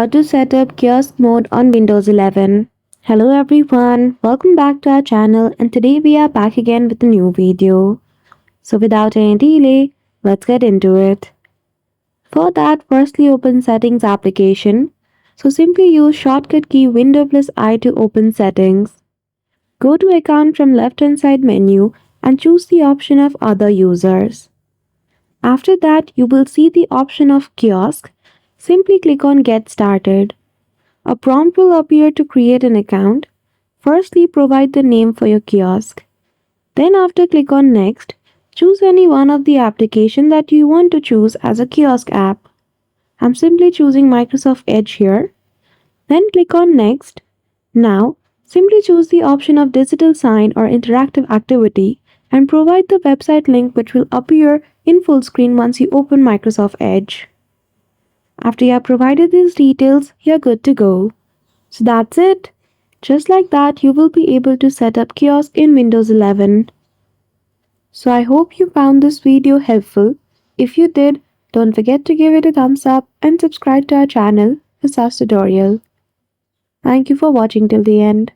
how to set up kiosk mode on Windows 11. Hello everyone, welcome back to our channel and today we are back again with a new video. So without any delay, let's get into it. For that, firstly open Settings application. So simply use shortcut key Window plus I to open Settings. Go to Account from left hand side menu and choose the option of Other Users. After that, you will see the option of Kiosk. Simply click on Get Started. A prompt will appear to create an account. Firstly, provide the name for your kiosk. Then after click on Next, choose any one of the application that you want to choose as a kiosk app. I'm simply choosing Microsoft Edge here. Then click on Next. Now, simply choose the option of digital sign or interactive activity and provide the website link which will appear in full screen once you open Microsoft Edge. After you have provided these details, you're good to go. So that's it. Just like that, you will be able to set up kiosk in Windows 11. So I hope you found this video helpful. If you did, don't forget to give it a thumbs up and subscribe to our channel for such tutorial. Thank you for watching till the end.